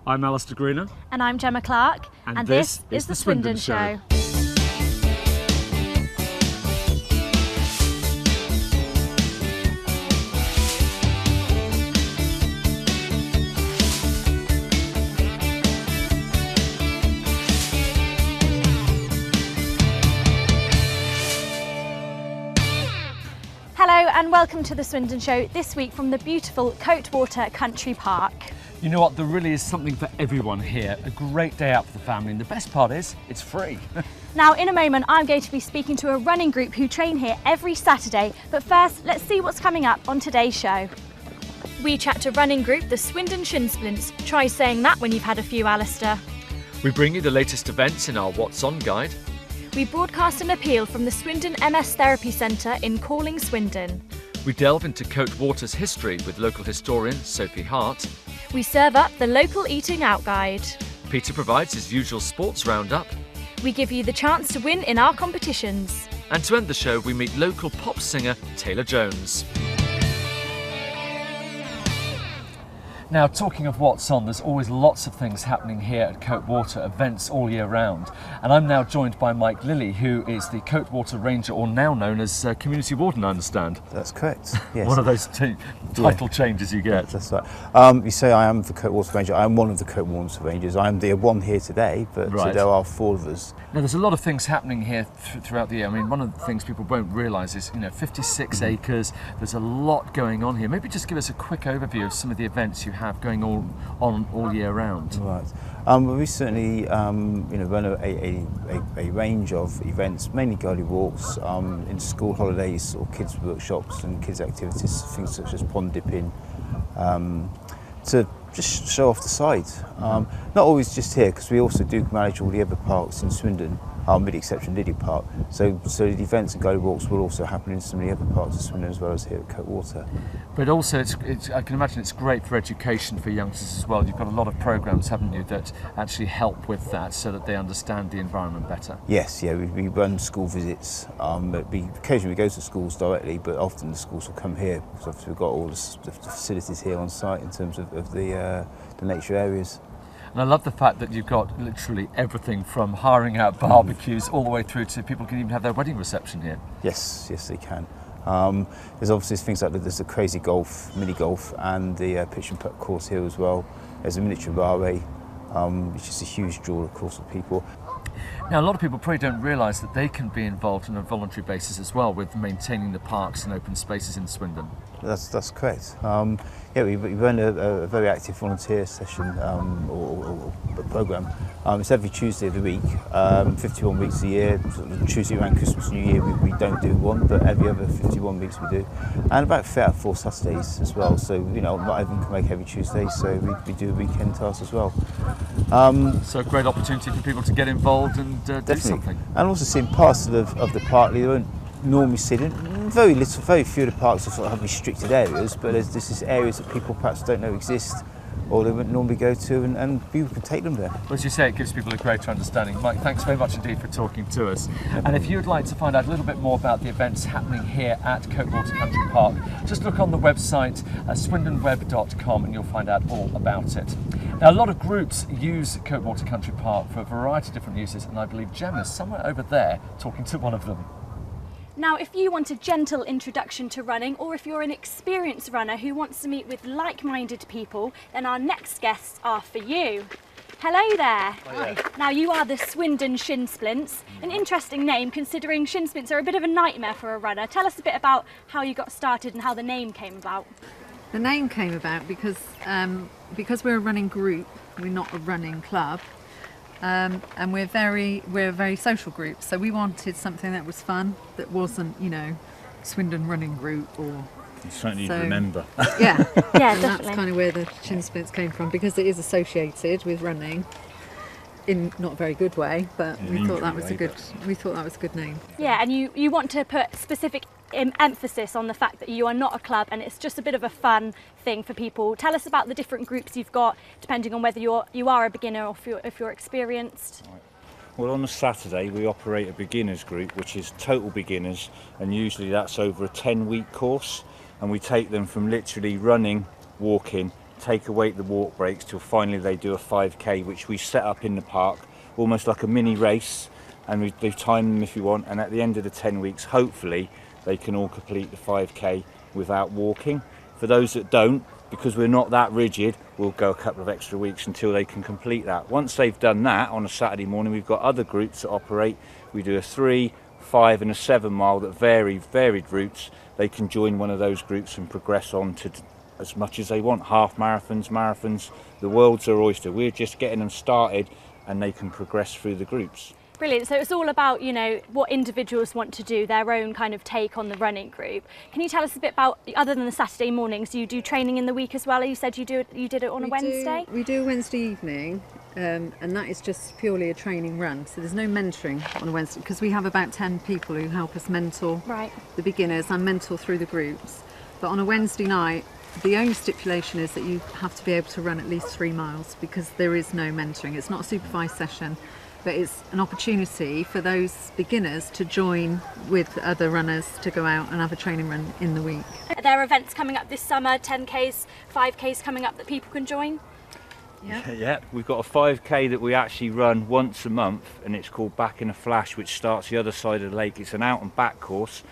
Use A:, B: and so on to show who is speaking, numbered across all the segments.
A: I'm Alistair Greener.
B: And I'm Gemma Clark.
A: And this is the Swindon Show.
B: Hello and welcome to the Swindon Show, this week from the beautiful Coate Water Country Park.
A: You know what, there really is something for everyone here. A great day out for the family, and the best part is, it's free.
B: Now, in a moment, I'm going to be speaking to a running group who train here every Saturday, but first, let's see what's coming up on today's show. We chat to running group the Swindon Splints. Try saying that when you've had a few, Alistair.
A: We bring you the latest events in our What's On guide.
B: We broadcast an appeal from the Swindon MS Therapy Centre in Calling Swindon.
A: We delve into Coate Water's history with local historian Sophie Hart.
B: We serve up the local eating out guide.
A: Peter provides his usual sports roundup.
B: We give you the chance to win in our competitions.
A: And to end the show, we meet local pop singer Taylor Jones. Now, talking of what's on, there's always lots of things happening here at Coate Water, events all year round. And I'm now joined by Mike Lilley, who is the Coate Water Ranger, or now known as Community Warden, I understand.
C: That's correct, yes.
A: One of those title changes you get.
C: That's right. You say I am the Coate Water Ranger. I am one of the Coate Water Rangers. I am the one here today, but
A: right.
C: There are four of us.
A: Now, there's a lot of things happening here throughout the year. I mean, one of the things people won't realise is, 56 acres. There's a lot going on here. Maybe just give us a quick overview of some of the events you have going on all year round.
C: Right. We certainly, run a range of events, mainly girly walks, in school holidays or kids workshops and kids activities, things such as pond dipping, to just show off the site. Not always just here, because we also do manage all the other parks in Swindon, with the exception of Lilley Park. So the events and girly walks will also happen in some of the other parts of Swindon as well as here at Coate Water.
A: But also, I can imagine it's great for education for youngsters as well. You've got a lot of programmes, haven't you, that actually help with that so that they understand the environment better?
C: Yes, yeah, we run school visits. Occasionally we go to schools directly, but often the schools will come here because obviously we've got all the facilities here on site in terms of the nature areas.
A: And I love the fact that you've got literally everything from hiring out barbecues all the way through to people can even have their wedding reception here.
C: Yes, they can. There's obviously things like there's the crazy golf, mini golf, and the pitch and putt course here as well. There's a miniature barway, which is a huge draw, of course, of people.
A: Now, a lot of people probably don't realise that they can be involved on a voluntary basis as well with maintaining the parks and open spaces in Swindon.
C: That's correct. We run a very active volunteer session or programme. It's every Tuesday of the week, 51 weeks a year. Tuesday around Christmas, New Year we don't do one, but every other 51 weeks we do. And about 3 out of 4 Saturdays as well. So not everyone can make every Tuesday, so we do a weekend task as well.
A: So a great opportunity for people to get involved and do something.
C: And also seeing parts of the park they won't normally see it. Very few of the parks have restricted areas, but there's just areas that people perhaps don't know exist or they wouldn't normally go to, and people can take them there.
A: Well, as you say, it gives people a greater understanding. Mike, thanks very much indeed for talking to us. And if you'd like to find out a little bit more about the events happening here at Coate Water Country Park, just look on the website swindonweb.com and you'll find out all about it. Now, a lot of groups use Coate Water Country Park for a variety of different uses, and I believe Gemma's somewhere over there talking to one of them.
B: Now, if you want a gentle introduction to running, or if you're an experienced runner who wants to meet with like-minded people, then our next guests are for you. Hello there.
A: Hi.
B: Now, you are the Swindon Splints. An interesting name, considering Shin Splints are a bit of a nightmare for a runner. Tell us a bit about how you got started and how the name came about.
D: The name came about because we're a running group, we're not a running club. And we're a very social group, so we wanted something that was fun, that wasn't, Swindon running group or.
E: You certainly remember.
D: Yeah,
B: definitely.
D: That's kind of where the Shin Splints came from, because it is associated with running, in not a very good way, but we thought that was a good name.
B: Yeah, and you want to put specific emphasis on the fact that you are not a club and it's just a bit of a fun thing for people. Tell us about the different groups you've got, depending on whether you are a beginner or if you're experienced.
E: Right. Well, on a Saturday we operate a beginners group, which is total beginners, and usually that's over a 10-week course, and we take them from literally running, walking, take away the walk breaks till finally they do a 5k, which we set up in the park, almost like a mini race, and we've timed them if you want, and at the end of the 10 weeks, hopefully, they can all complete the 5k without walking. For those that don't, because we're not that rigid, we'll go a couple of extra weeks until they can complete that. Once they've done that on a Saturday morning, we've got other groups that operate. We do a 3, 5 and a 7 mile that varied routes. They can join one of those groups and progress on to as much as they want. Half marathons, the world's their oyster. We're just getting them started and they can progress through the groups.
B: Brilliant. So it's all about, you know, what individuals want to do, their own kind of take on the running group. Can you tell us a bit about, other than the Saturday mornings, you do training in the week as well? You said you did it on a Wednesday?
D: We do a Wednesday evening, and that is just purely a training run. So there's no mentoring on a Wednesday, because we have about 10 people who help us mentor the beginners and mentor through the groups. But on a Wednesday night, the only stipulation is that you have to be able to run at least 3 miles, because there is no mentoring. It's not a supervised session, but it's an opportunity for those beginners to join with other runners to go out and have a training run in the week.
B: Are there events coming up this summer, 10Ks, 5Ks coming up that people can join?
E: Yeah, we've got a 5k that we actually run once a month, and it's called Back in a Flash, which starts the other side of the lake. It's an out and back course,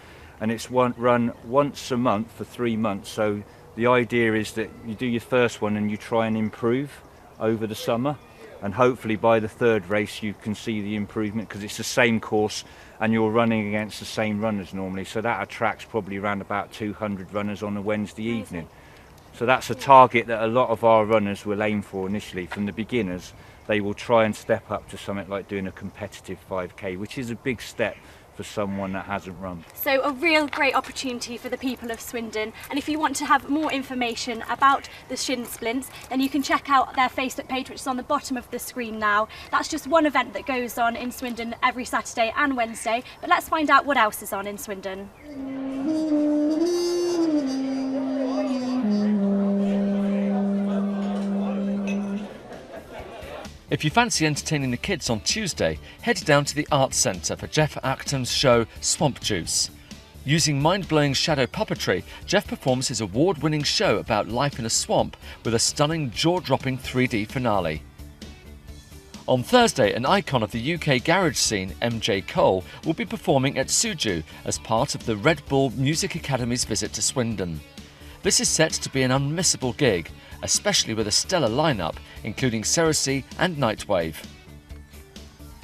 E: and it's run once a month for 3 months. So the idea is that you do your first one and you try and improve over the summer, and hopefully by the 3rd race you can see the improvement, because it's the same course and you're running against the same runners normally, so that attracts probably around about 200 runners on a Wednesday evening. So that's a target that a lot of our runners will aim for initially. From the beginners, they will try and step up to something like doing a competitive 5k, which is a big step for someone that hasn't run.
B: So a real great opportunity for the people of Swindon, and if you want to have more information about the Shin Splints, then you can check out their Facebook page, which is on the bottom of the screen now. That's just one event that goes on in Swindon every Saturday and Wednesday, but let's find out what else is on in Swindon.
A: If you fancy entertaining the kids on Tuesday, head down to the Arts Centre for Jeff Acton's show Swamp Juice. Using mind-blowing shadow puppetry, Jeff performs his award-winning show about life in a swamp with a stunning jaw-dropping 3D finale. On Thursday, an icon of the UK garage scene, MJ Cole, will be performing at Suju as part of the Red Bull Music Academy's visit to Swindon. This is set to be an unmissable gig, especially with a stellar lineup, including Cersei and Nightwave.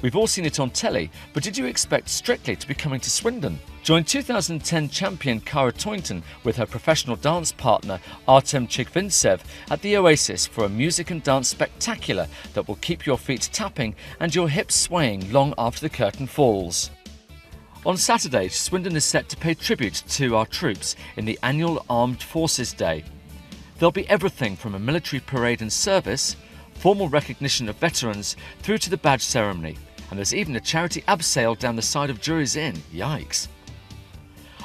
A: We've all seen it on telly, but did you expect Strictly to be coming to Swindon? Join 2010 champion Cara Toynton with her professional dance partner Artem Chigvintsev at the Oasis for a music and dance spectacular that will keep your feet tapping and your hips swaying long after the curtain falls. On Saturday, Swindon is set to pay tribute to our troops in the annual Armed Forces Day. There'll be everything from a military parade and service, formal recognition of veterans, through to the badge ceremony. And there's even a charity abseil down the side of Drury's Inn. Yikes.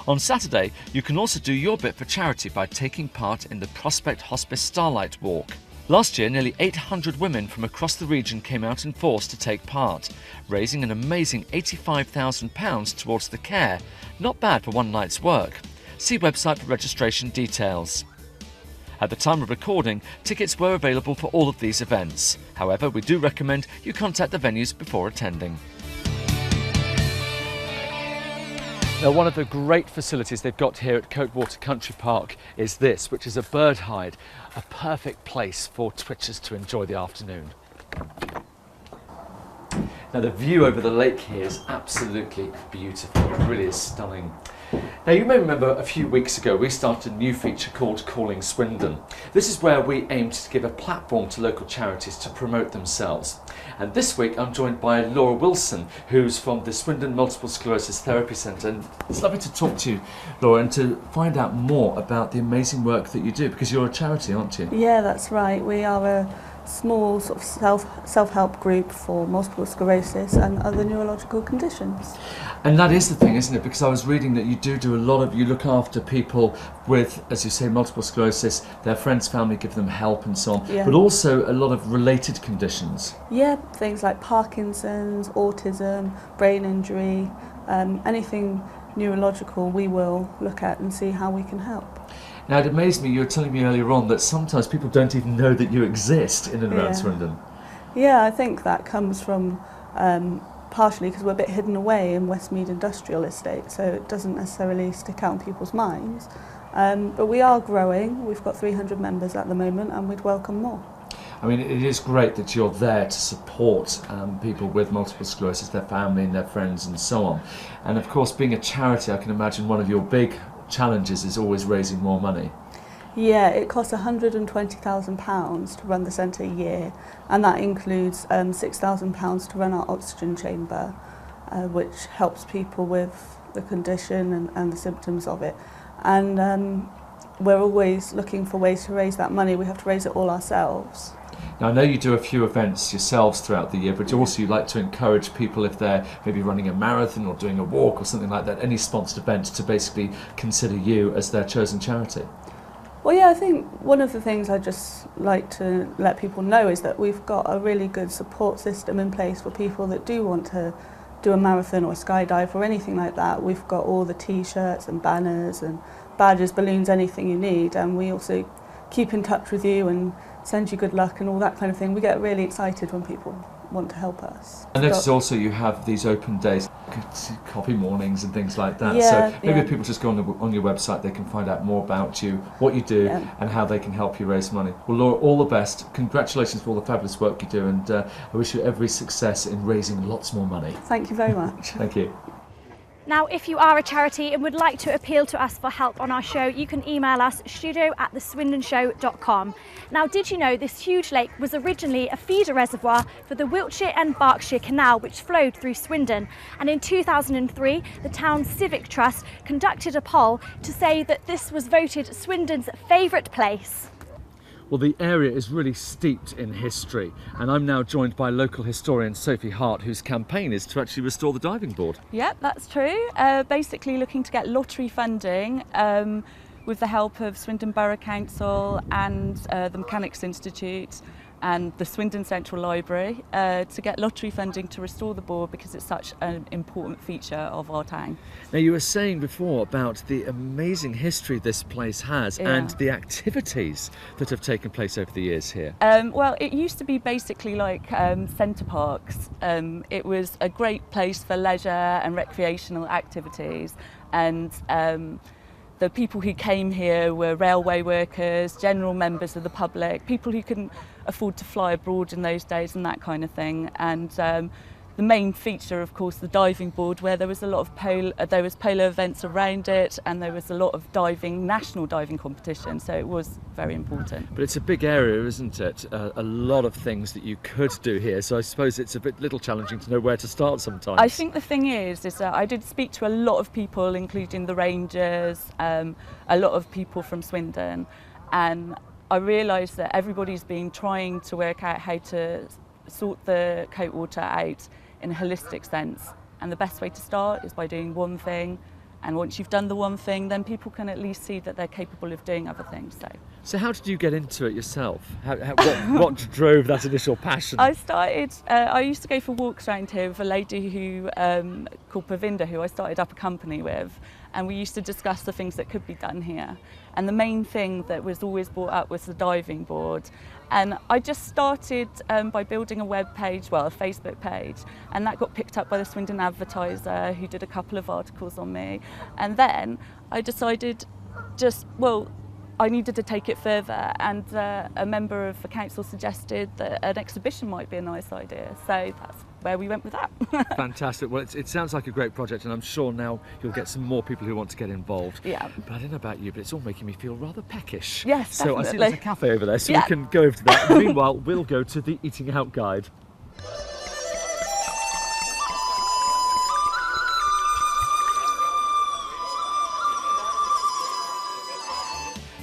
A: On Saturday, you can also do your bit for charity by taking part in the Prospect Hospice Starlight Walk. Last year, nearly 800 women from across the region came out in force to take part, raising an amazing £85,000 towards the care. Not bad for one night's work. See website for registration details. At the time of recording, tickets were available for all of these events. However, we do recommend you contact the venues before attending. Now, one of the great facilities they've got here at Coate Water Country Park is this, which is a bird hide, a perfect place for twitchers to enjoy the afternoon. Now, the view over the lake here is absolutely beautiful. It really is stunning. Now, you may remember a few weeks ago we started a new feature called Calling Swindon. This is where we aimed to give a platform to local charities to promote themselves. And this week I'm joined by Laura Wilson, who's from the Swindon Multiple Sclerosis Therapy Centre. And it's lovely to talk to you, Laura, and to find out more about the amazing work that you do, because you're a charity, aren't you?
F: Yeah, that's right. We are a small sort of self-help group for multiple sclerosis and other neurological conditions.
A: And that is the thing, isn't it? Because I was reading that you do a lot of, you look after people with, as you say, multiple sclerosis, their friends, family give them help and so on,
F: Yeah.
A: but also a lot of related conditions.
F: Yeah, things like Parkinson's, autism, brain injury, anything neurological we will look at and see how we can help.
A: Now, it amazed me, you were telling me earlier on that sometimes people don't even know that you exist in and around Swindon.
F: Yeah, I think that comes from partially because we're a bit hidden away in Westmead Industrial Estate, so it doesn't necessarily stick out in people's minds. But we are growing. We've got 300 members at the moment, and we'd welcome more.
A: I mean, it is great that you're there to support people with multiple sclerosis, their family and their friends and so on. And of course, being a charity, I can imagine one of your big challenges is always raising more money.
F: Yeah, it costs £120,000 to run the centre a year, and that includes £6,000 to run our oxygen chamber, which helps people with the condition and the symptoms of it. And we're always looking for ways to raise that money. We have to raise it all ourselves.
A: Now, I know you do a few events yourselves throughout the year, but also you like to encourage people, if they're maybe running a marathon or doing a walk or something like that, any sponsored event, to basically consider you as their chosen charity.
F: Well, yeah, I think one of the things I just like to let people know is that we've got a really good support system in place for people that do want to do a marathon or a skydive or anything like that. We've got all the t-shirts and banners and badges, balloons, anything you need, and we also keep in touch with you and send you good luck and all that kind of thing. We get really excited when people want to help us.
A: I notice also you have these open days, coffee mornings and things like that.
F: Yeah,
A: so maybe if people just go on your website, they can find out more about you, what you do, and how they can help you raise money. Well, Laura, all the best. Congratulations for all the fabulous work you do, and I wish you every success in raising lots more money.
F: Thank you very much.
A: Thank you.
B: Now, if you are a charity and would like to appeal to us for help on our show, you can email us studio@theswindonshow.com. Now, did you know this huge lake was originally a feeder reservoir for the Wiltshire and Berkshire Canal, which flowed through Swindon? And in 2003, the town's Civic Trust conducted a poll to say that this was voted Swindon's favourite place.
A: Well, the area is really steeped in history, and I'm now joined by local historian Sophie Hart, whose campaign is to actually restore the diving board.
G: Yep, that's true. Basically looking to get lottery funding with the help of Swindon Borough Council and the Mechanics Institute and the Swindon Central Library to get lottery funding to restore the board, because it's such an important feature of our town.
A: Now, you were saying before about the amazing history this place has and the activities that have taken place over the years here.
G: Well, it used to be basically like centre parks. It was a great place for leisure and recreational activities, and the people who came here were railway workers, general members of the public, people who couldn't afford to fly abroad in those days and that kind of thing. And the main feature, of course, the diving board, where there was a lot of polo events around it, and there was a lot of diving, national diving competition, so it was very important.
A: But it's a big area, isn't it? A lot of things that you could do here, so I suppose it's a little challenging to know where to start sometimes.
G: I think the thing is that I did speak to a lot of people, including the Rangers, a lot of people from Swindon, and I realised that everybody's been trying to work out how to sort the Coate Water out in a holistic sense, and the best way to start is by doing one thing, and once you've done the one thing, then people can at least see that they're capable of doing other things.
A: So how did you get into it yourself? What drove that initial passion?
G: I used to go for walks around here with a lady who called Pravinda, who I started up a company with, and we used to discuss the things that could be done here. And the main thing that was always brought up was the diving board. And I just started by building a web page, well, a Facebook page, and that got picked up by the Swindon Advertiser, who did a couple of articles on me. And then I decided I needed to take it further, and a member of the council suggested that an exhibition might be a nice idea. So that's where we went with that.
A: Fantastic. Well, it sounds like a great project, and I'm sure now you'll get some more people who want to get involved.
G: Yeah.
A: But I don't know about you, but it's all making me feel rather peckish.
G: Yes,
A: so
G: definitely.
A: I see there's a cafe over there, so we can go over to that. Meanwhile, we'll go to the Eating Out Guide.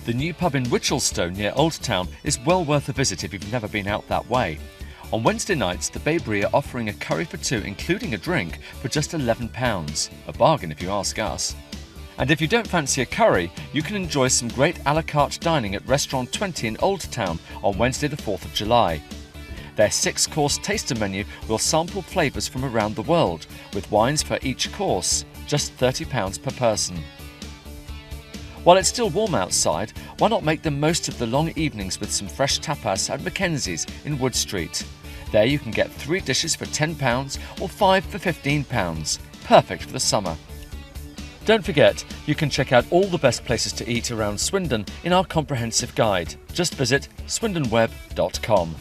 A: The new pub in Witchelstone near Old Town is well worth a visit if you've never been out that way. On Wednesday nights, the Babery are offering a curry for two, including a drink, for just £11. A bargain if you ask us. And if you don't fancy a curry, you can enjoy some great a la carte dining at Restaurant 20 in Old Town on Wednesday the 4th of July. Their 6-course taster menu will sample flavours from around the world, with wines for each course, just £30 per person. While it's still warm outside, why not make the most of the long evenings with some fresh tapas at Mackenzie's in Wood Street? There you can get 3 dishes for £10 or 5 for £15. Perfect for the summer. Don't forget, you can check out all the best places to eat around Swindon in our comprehensive guide. Just visit swindonweb.com.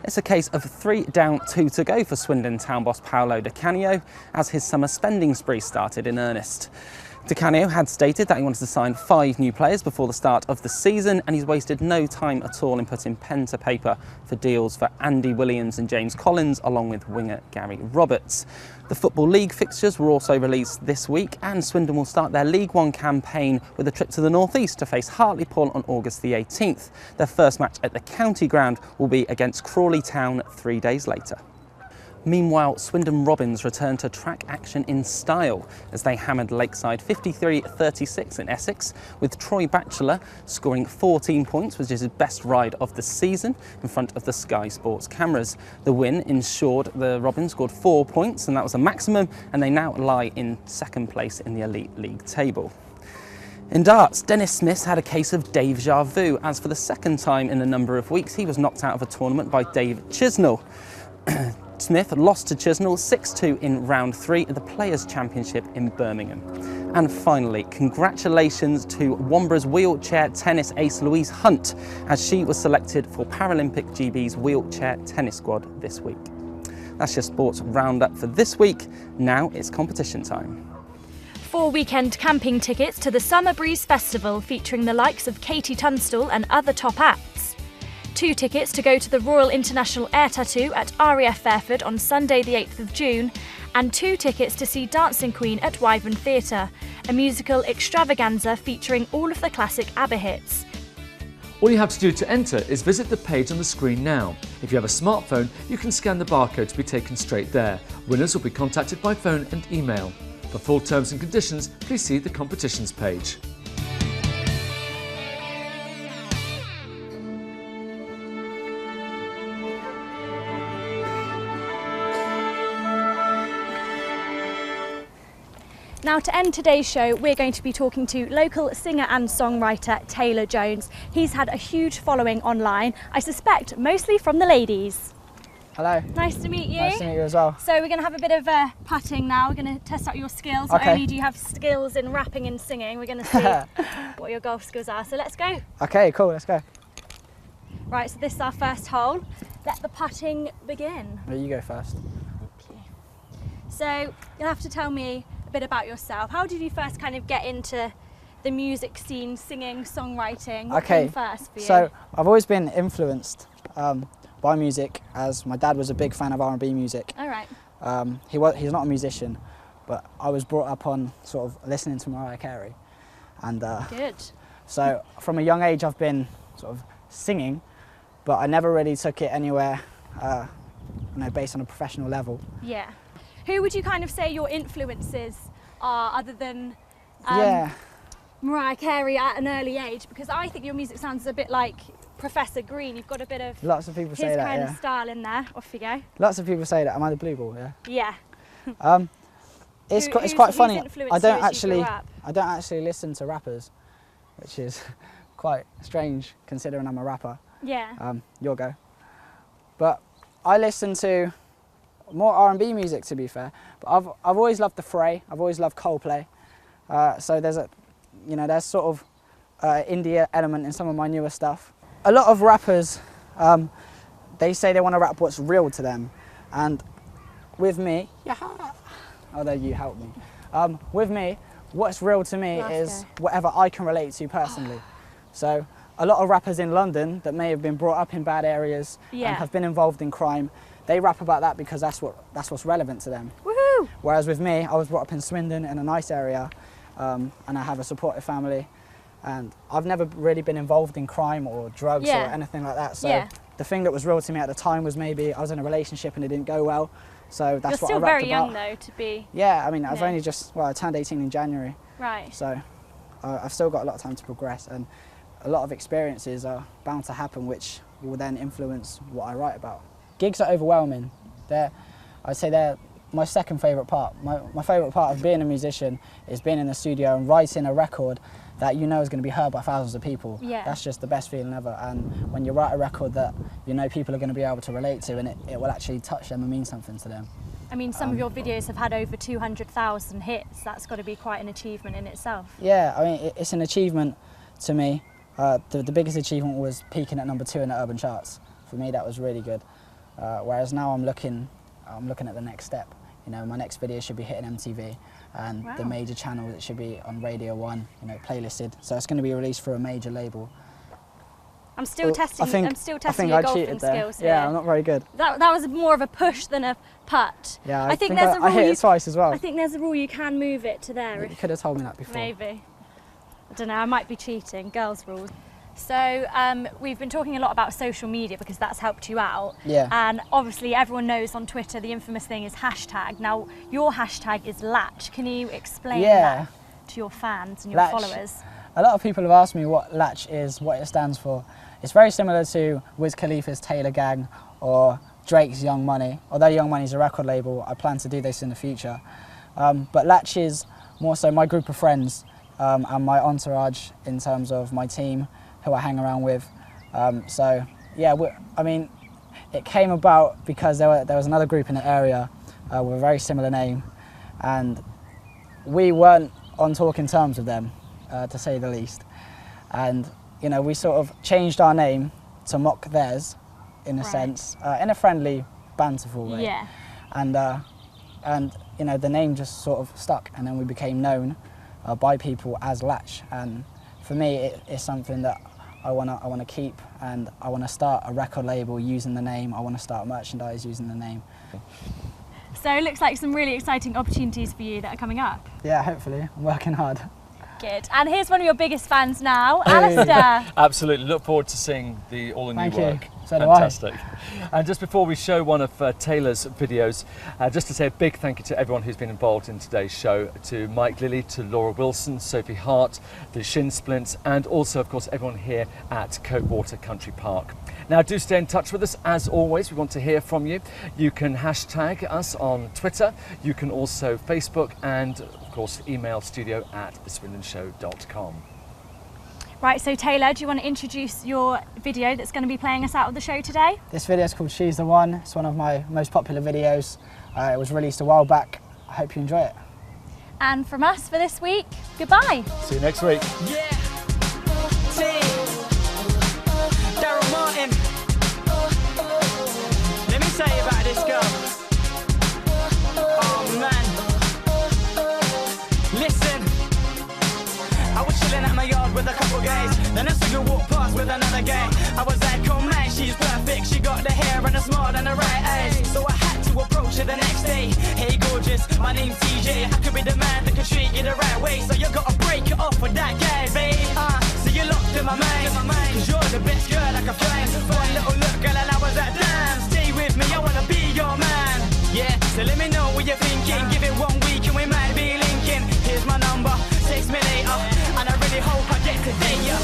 H: It's a case of 3 down, 2 to go for Swindon town boss Paolo Di Canio as his summer spending spree started in earnest. Di Canio had stated that he wanted to sign 5 new players before the start of the season, and he's wasted no time at all in putting pen to paper for deals for Andy Williams and James Collins, along with winger Gary Roberts. The Football League fixtures were also released this week, and Swindon will start their League One campaign with a trip to the North East to face Hartlepool on August the 18th. Their first match at the County Ground will be against Crawley Town 3 days later. Meanwhile, Swindon Robins returned to track action in style as they hammered Lakeside 53-36 in Essex, with Troy Batchelor scoring 14 points, which is his best ride of the season, in front of the Sky Sports cameras. The win ensured the Robins scored 4 points, and that was a maximum, and they now lie in second place in the Elite League table. In darts, Dennis Smith had a case of deja vu, as for the second time in a number of weeks, he was knocked out of a tournament by Dave Chisnell. Smith lost to Chisnell 6-2 in round 3 at the Players' Championship in Birmingham. And finally, congratulations to Wombra's wheelchair tennis ace Louise Hunt, as she was selected for Paralympic GB's wheelchair tennis squad this week. That's your sports roundup for this week. Now it's competition time.
B: 4 weekend camping tickets to the Summer Breeze Festival featuring the likes of Katie Tunstall and other top acts. 2 tickets to go to the Royal International Air Tattoo at RAF Fairford on Sunday the 8th of June, and 2 tickets to see Dancing Queen at Wyvern Theatre, a musical extravaganza featuring all of the classic ABBA hits.
A: All you have to do to enter is visit the page on the screen now. If you have a smartphone, you can scan the barcode to be taken straight there. Winners will be contacted by phone and email. For full terms and conditions, please see the competitions page.
B: Now, to end today's show, we're going to be talking to local singer and songwriter Taylor Jones. He's had a huge following online, I suspect mostly from the ladies.
I: Hello.
B: Nice to meet you.
I: Nice to meet you as well.
B: So we're going to have a bit of putting now. We're going to test out your skills.
I: Okay.
B: Not only do you have skills in rapping and singing, we're going to see what your golf skills are. So let's go.
I: Okay, cool, let's go.
B: Right, so this is our first hole. Let the putting begin.
I: Well, you go first.
B: Thank you. So you'll have to tell me a bit about yourself. How did you first kind of get into the music scene, singing, songwriting? What came first for you?
I: So I've always been influenced by music, as my dad was a big fan of R&B music.
B: All right.
I: He's not a musician, but I was brought up on sort of listening to Mariah Carey. And
B: Good.
I: so from a young age I've been sort of singing, but I never really took it anywhere based on a professional level.
B: Yeah. Who would you kind of say your influences are, other than Mariah Carey at an early age? Because I think your music sounds a bit like Professor Green. You've got a bit of
I: Lots of people say
B: his
I: that,
B: kind
I: yeah.
B: of style in there. Off you go.
I: Lots of people say that. Am I the blue ball? Yeah.
B: Yeah.
I: It's
B: Who's
I: quite funny.
B: influenced
I: I don't
B: you as you grew up?
I: actually listen to rappers, which is quite strange considering I'm a rapper.
B: Yeah.
I: You'll go. But I listen to more R&B music, to be fair. But I've always loved the Fray. I've always loved Coldplay. So there's sort of indie element in some of my newer stuff. A lot of rappers, they say they want to rap what's real to them, and with me, although you helped me, with me, what's real to me is whatever I can relate to personally. So a lot of rappers in London that may have been brought up in bad areas and have been involved in crime, they rap about that because that's what's relevant to them.
B: Woohoo!
I: Whereas with me, I was brought up in Swindon in a nice area, and I have a supportive family, and I've never really been involved in crime or drugs or anything like that. So the thing that was real to me at the time was maybe I was in a relationship and it didn't go well. So that's what I rapped about.
B: You're still very young though to be.
I: Yeah, I mean, I've only I turned 18 in January.
B: Right.
I: So I've still got a lot of time to progress, and a lot of experiences are bound to happen which will then influence what I write about. Gigs are overwhelming. I'd say they're my second favourite part. My favourite part of being a musician is being in the studio and writing a record that you know is going to be heard by thousands of people.
B: Yeah.
I: That's just the best feeling ever. And when you write a record that you know people are going to be able to relate to, and it will actually touch them and mean something to them.
B: I mean, some of your videos have had over 200,000 hits. That's got to be quite an achievement in itself.
I: Yeah, I mean, it's an achievement to me. The biggest achievement was peaking at #2 in the urban charts. For me, that was really good. Whereas now I'm looking at the next step. You know, my next video should be hitting MTV, and
B: Wow.
I: the major channel, it should be on Radio 1, you know, playlisted. So it's going to be released for a major label.
B: I'm still testing. I'm still testing
I: I
B: your golfing
I: cheated there.
B: skills
I: Yeah,
B: here.
I: I'm not very good.
B: That was more of a push than a putt.
I: Yeah,
B: I think there's a rule.
I: I hit it twice as well.
B: I think there's a rule you can move it to there.
I: You could have told me that before.
B: Maybe. I don't know. I might be cheating. Girls' rules. So we've been talking a lot about social media because that's helped you out.
I: Yeah.
B: And obviously everyone knows on Twitter the infamous thing is hashtag. Now your hashtag is Latch. Can you explain that to your fans and your followers?
I: A lot of people have asked me what Latch is, what it stands for. It's very similar to Wiz Khalifa's Taylor Gang or Drake's Young Money. Although Young Money's a record label, I plan to do this in the future. But Latch is more so my group of friends and my entourage in terms of my team, who I hang around with. So yeah, I mean, it came about because there was another group in the area with a very similar name, and we weren't on talking terms with them, to say the least. And you know, we sort of changed our name to mock theirs, in a sense, in a friendly, banterful way.
B: Yeah.
I: And you know, the name just sort of stuck, and then we became known by people as Latch. And for me, it's something that I wanna keep, and I wanna start a record label using the name. I wanna start merchandise using the name.
B: So it looks like some really exciting opportunities for you that are coming up.
I: Yeah, hopefully. I'm working hard.
B: Good. And here's one of your biggest fans now, Alistair.
A: Absolutely. Look forward to seeing all the new
I: Thank you.
A: work.
I: So do
A: Fantastic. And just before we show one of Taylor's videos, just to say a big thank you to everyone who's been involved in today's show, to Mike Lilley, to Laura Wilson, Sophie Hart, the Shin Splints, and also, of course, everyone here at Coate Water Country Park. Now, do stay in touch with us. As always, we want to hear from you. You can hashtag us on Twitter. You can also Facebook and, of course, email studio@theswindonshow.com.
B: Right, so Taylor, do you want to introduce your video that's going to be playing us out of the show today?
I: This video is called She's the One. It's one of my most popular videos. It was released a while back. I hope you enjoy it.
B: And from us for this week, goodbye.
A: See you next week.
J: Yeah. Daryl Martin. Let me tell you about this girl. Oh man. Listen. I was chilling at my yard with a couple gays. Then a single walked past with another gay. I was like, oh man, she's perfect. She got the hair and a smile and the right eyes. So I had to approach her the next day. Hey gorgeous, my name's TJ. I could be the man that could treat you the right way. So you gotta break it off with that guy, babe. So you're locked in my mind. Cause you're the best girl I can find. One little look, girl, and I was like, damn. Stay with me, I wanna be your man. Yeah, so let me know what you're thinking. Give it 1 week and we might be linking. Here's my number, text me later. And I really hope I get to date ya.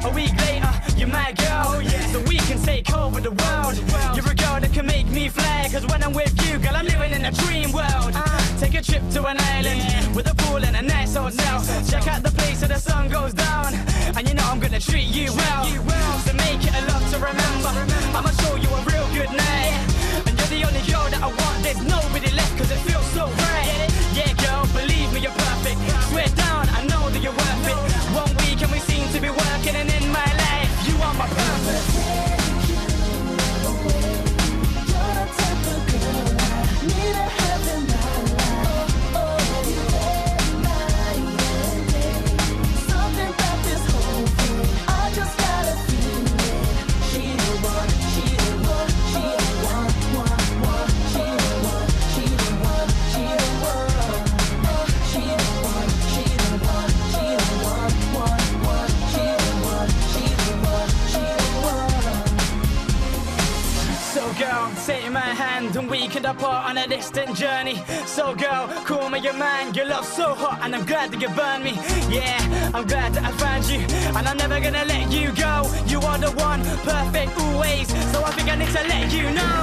J: A week later, you're my girl, so we can take over the world. You're a girl that can make me fly, cause when I'm with you, girl, I'm living in a dream world. Take a trip to an island with a pool and a nice hotel. Check out the place where the sun goes down, and you know I'm gonna treat you well. So make it a lot to remember. I'ma show you a real good night, and you're the only girl that I want. There's nobody left cause it feels so right. Yeah, girl, believe me, you're perfect. Swear down, I know that you're worth it. 1 week and we seem to be working, and in my life, you are my purpose. Something about this whole thing, I just gotta feel apart on a distant journey. So girl, call me your man. Your love's so hot and I'm glad that you burned me. Yeah, I'm glad that I found you, and I'm never gonna let you go. You are the one, perfect always. So I think I need to let you know.